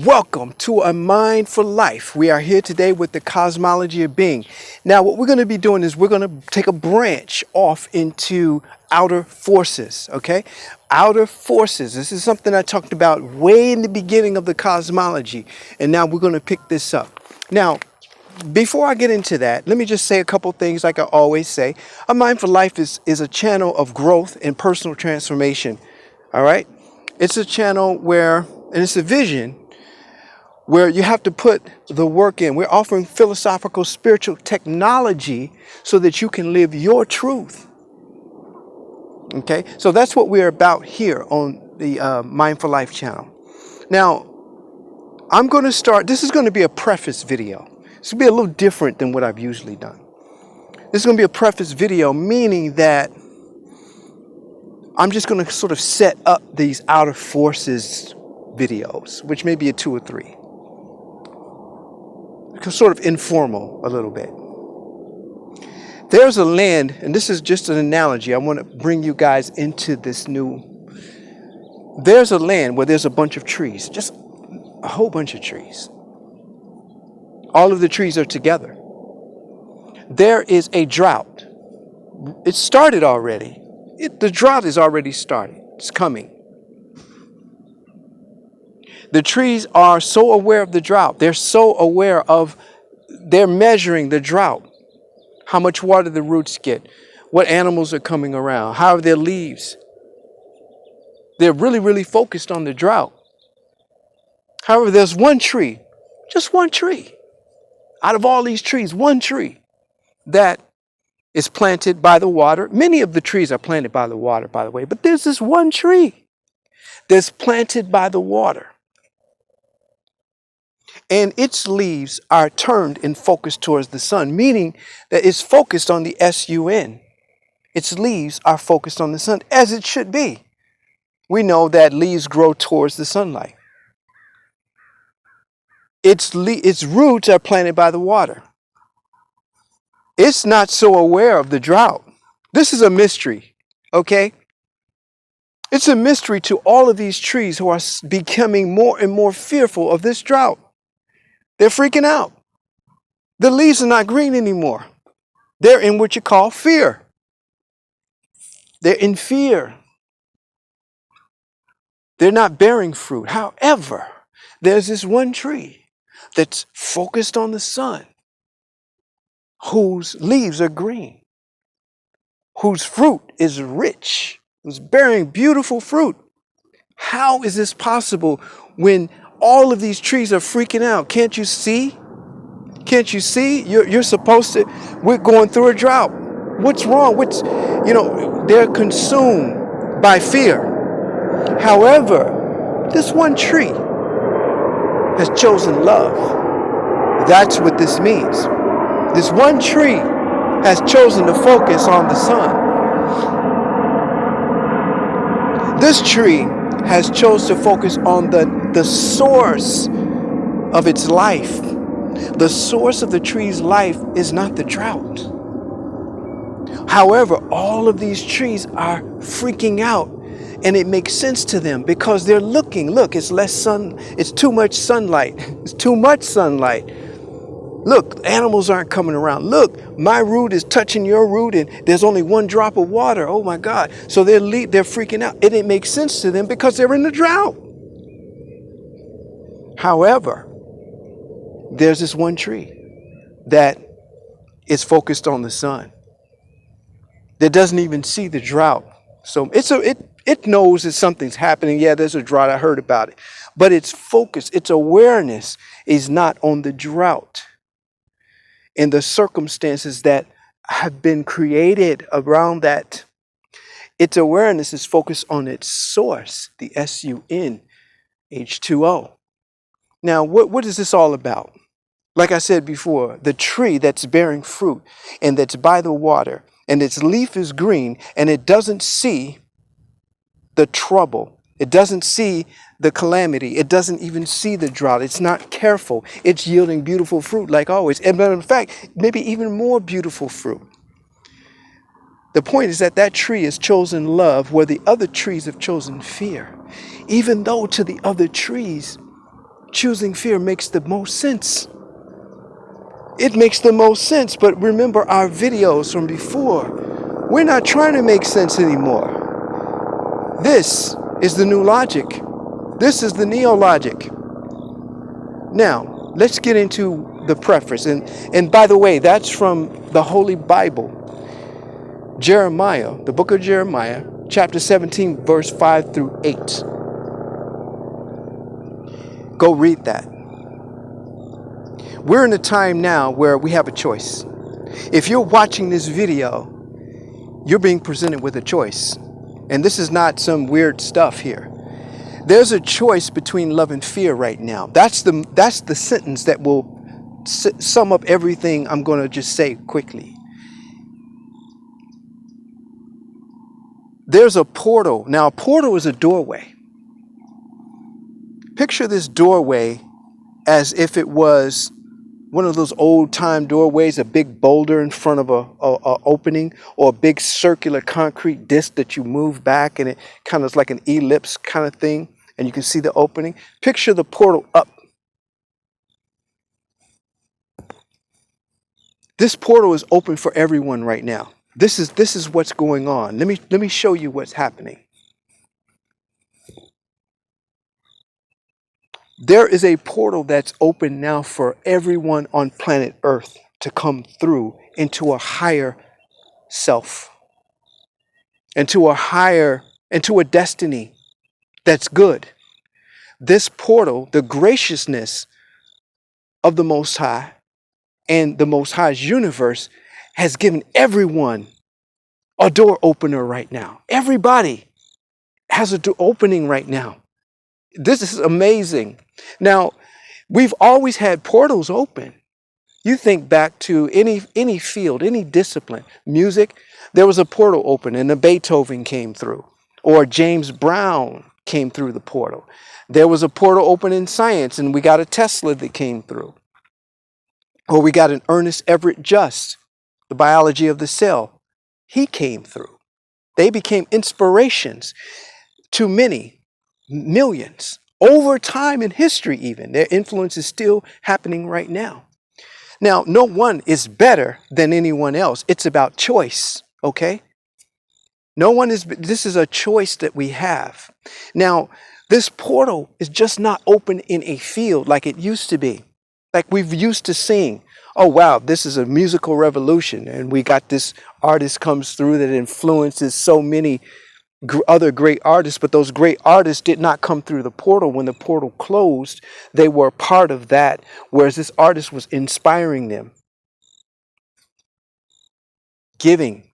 Welcome to A Mind for Life. We are here today with the Cosmology of Being. Now, what we're going to be doing is we're going to take a branch off into outer forces, okay? Outer forces. This is something I talked about way in the beginning of the cosmology, and now we're going to pick this up. Now, before I get into that, let me just say a couple things like I always say. A Mind for Life is a channel of growth and personal transformation, all right? It's a channel where, and it's a vision, where you have to put the work in. We're offering philosophical, spiritual technology so that you can live your truth. Okay, so that's what we're about here on the Mind for Life channel. Now, I'm going to start, this is going to be a preface video. This will be a little different than what I've usually done. This is going to be a preface video, meaning that I'm just going to sort of set up these outer forces videos, which may be a 2 or 3. Sort of informal a little bit. There's a land, and this is just an analogy. I want to bring you guys into this new. There's a land where there's a bunch of trees, just a whole bunch of trees. All of the trees are together. There is a drought. It started already. The drought is already started. It's coming. The trees are so aware of the drought. They're so aware of, they're measuring the drought. How much water the roots get. What animals are coming around. How are their leaves. They're really, really focused on the drought. However, there's one tree, just one tree. Out of all these trees, one tree that is planted by the water. Many of the trees are planted by the water, by the way. But there's this one tree that's planted by the water. And its leaves are turned and focused towards the sun, meaning that it's focused on the sun. Its leaves are focused on the sun, as it should be. We know that leaves grow towards the sunlight. Its roots are planted by the water. It's not so aware of the drought. This is a mystery, okay? It's a mystery to all of these trees who are becoming more and more fearful of this drought. They're freaking out. The leaves are not green anymore. They're in what you call fear. They're in fear. They're not bearing fruit. However, there's this one tree that's focused on the sun, whose leaves are green, whose fruit is rich, who's bearing beautiful fruit. How is this possible when all of these trees are freaking out? Can't you see? Can't you see? You're supposed to, we're going through a drought. What's wrong? They're consumed by fear. However, this one tree has chosen love. That's what this means. This one tree has chosen to focus on the sun. This tree has chosen to focus on the source of its life. The source of the tree's life is not the drought. However, all of these trees are freaking out, and it makes sense to them because they're looking. Look, it's less sun. It's too much sunlight. It's too much sunlight. Look, animals aren't coming around. Look, my root is touching your root and there's only one drop of water. Oh my God. So they're freaking out. And it makes sense to them because they're in the drought. However, there's this one tree that is focused on the sun, that doesn't even see the drought. So it knows that something's happening. Yeah, there's a drought. I heard about it. But its focus, its awareness is not on the drought and the circumstances that have been created around that. Its awareness is focused on its source, the sun, H2O. Now, what is this all about? Like I said before, the tree that's bearing fruit and that's by the water and its leaf is green and it doesn't see the trouble. It doesn't see the calamity. It doesn't even see the drought. It's not careful. It's yielding beautiful fruit like always. And in fact, maybe even more beautiful fruit. The point is that tree has chosen love where the other trees have chosen fear. Even though to the other trees, choosing fear makes the most sense. It makes the most sense, but remember our videos from before. We're not trying to make sense anymore. This is the new logic. This is the neo-logic. Now, let's get into the preface. And by the way, that's from the Holy Bible. Jeremiah, the book of Jeremiah, chapter 17, verse 5 through 8. Go read that. We're in a time now where we have a choice. If you're watching this video, you're being presented with a choice. And this is not some weird stuff here. There's a choice between love and fear right now. That's the sentence that will sum up everything I'm going to just say quickly. There's a portal. Now, a portal is a doorway. Picture this doorway as if it was one of those old-time doorways, a big boulder in front of a opening, or a big circular concrete disc that you move back, and it kind of is like an ellipse kind of thing, and you can see the opening. Picture the portal up. This portal is open for everyone right now. This is what's going on. Let me show you what's happening. There is a portal that's open now for everyone on planet Earth to come through into a higher self, into a destiny that's good. This portal, the graciousness of the Most High and the Most High's universe, has given everyone a door opener right now. Everybody has a door opening right now. This is amazing. Now, we've always had portals open. You think back to any field, any discipline, music, there was a portal open and a Beethoven came through, or James Brown came through the portal. There was a portal open in science and we got a Tesla that came through. Or we got an Ernest Everett Just, the biology of the cell. He came through. They became inspirations to many, millions. Over time in history even, their influence is still happening right now. Now, no one is better than anyone else. It's about choice, okay? This is a choice that we have. Now, this portal is just not open in a field like it used to be. Like we've used to seeing, oh wow, this is a musical revolution. And we got this artist comes through that influences so many other great artists, but those great artists did not come through the portal. When the portal closed, they were a part of that, whereas this artist was inspiring them, giving.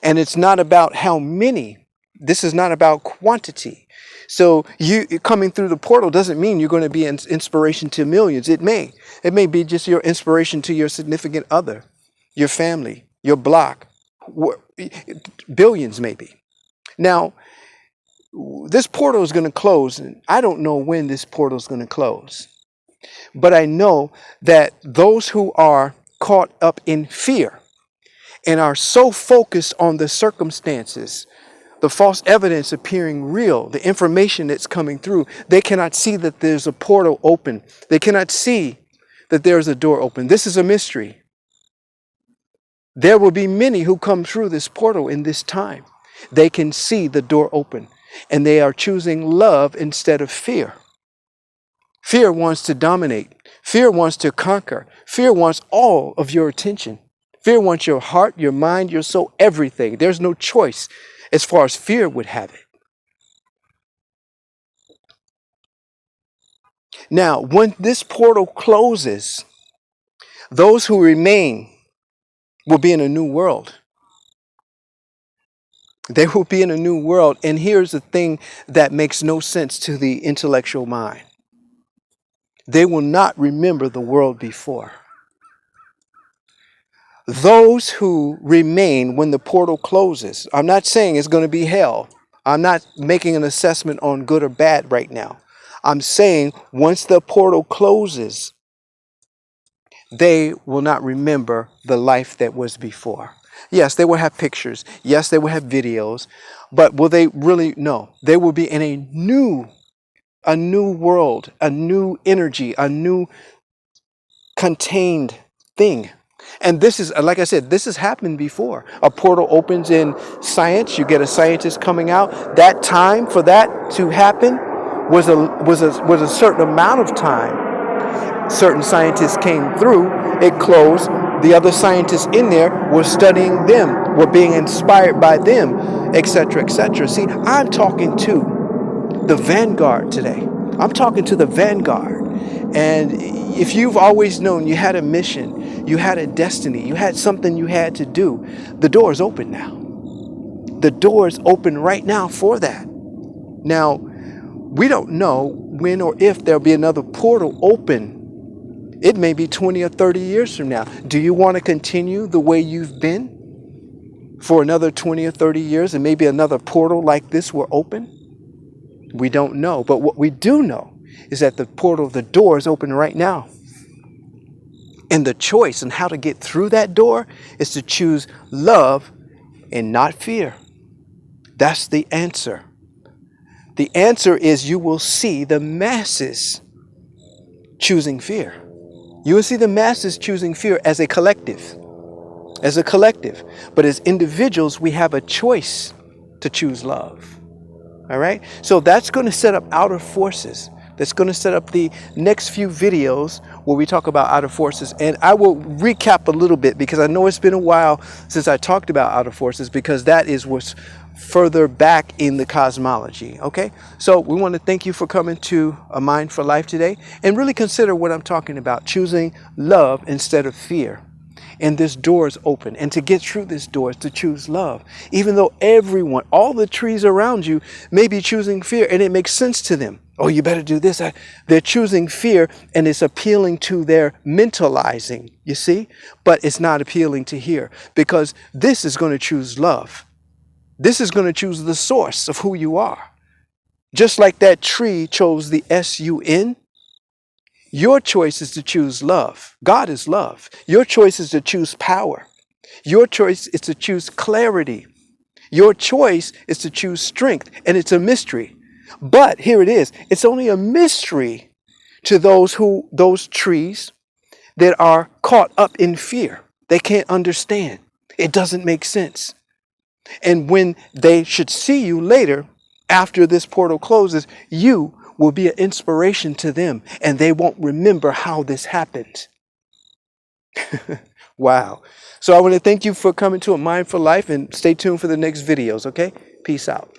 And it's not about how many. This is not about quantity. So you coming through the portal doesn't mean you're going to be an inspiration to millions. It may be just your inspiration to your significant other, your family, your block, billions maybe. Now, this portal is going to close, and I don't know when this portal is going to close. But I know that those who are caught up in fear and are so focused on the circumstances, the false evidence appearing real, the information that's coming through, they cannot see that there's a portal open. They cannot see that there's a door open. This is a mystery. There will be many who come through this portal in this time. They can see the door open, and they are choosing love instead of fear. Fear wants to dominate. Fear wants to conquer. Fear wants all of your attention. Fear wants your heart, your mind, your soul, everything. There's no choice as far as fear would have it. Now, when this portal closes, those who remain will be in a new world. They will be in a new world. And here's the thing that makes no sense to the intellectual mind. They will not remember the world before. Those who remain when the portal closes, I'm not saying it's going to be hell. I'm not making an assessment on good or bad right now. I'm saying once the portal closes, they will not remember the life that was before. Yes, they will have pictures. Yes, they will have videos. But will they really? No. They will be in a new a new world, a new energy, a new contained thing. And this is, like I said, this has happened before. A portal opens in science, you get a scientist coming out. That time for that to happen was a certain amount of time. Certain scientists came through, it closed. The other scientists in there were studying them, were being inspired by them, etc., etc. See, I'm talking to the vanguard today. I'm talking to the vanguard. And if you've always known you had a mission, you had a destiny, you had something you had to do, the door is open now. The door is open right now for that. Now, we don't know when or if there'll be another portal open. It may be 20 or 30 years from now. Do you want to continue the way you've been for another 20 or 30 years and maybe another portal like this will open? We don't know. But what we do know is that the portal, the door is open right now. And the choice on how to get through that door is to choose love and not fear. That's the answer. The answer is you will see the masses choosing fear. You will see the masses choosing fear as a collective. As a collective. But as individuals, we have a choice to choose love. All right? So that's going to set up outer forces. That's going to set up the next few videos where we talk about outer forces. And I will recap a little bit because I know it's been a while since I talked about outer forces, because that is what's further back in the cosmology. Okay, so we want to thank you for coming to A Mind for Life today, and really consider what I'm talking about, choosing love instead of fear. And this door is open, and to get through this door is to choose love, even though everyone, all the trees around you may be choosing fear, and it makes sense to them. Oh, you better do this. They're choosing fear, and it's appealing to their mentalizing, you see, but it's not appealing to here, because this is going to choose love. This is going to choose the source of who you are. Just like that tree chose the S-U-N, your choice is to choose love. God is love. Your choice is to choose power. Your choice is to choose clarity. Your choice is to choose strength. And it's a mystery. But here it is. It's only a mystery to those trees that are caught up in fear. They can't understand. It doesn't make sense. And when they should see you later, after this portal closes, you will be an inspiration to them, and they won't remember how this happened. Wow. So I want to thank you for coming to A Mind for Life, and stay tuned for the next videos, okay? Peace out.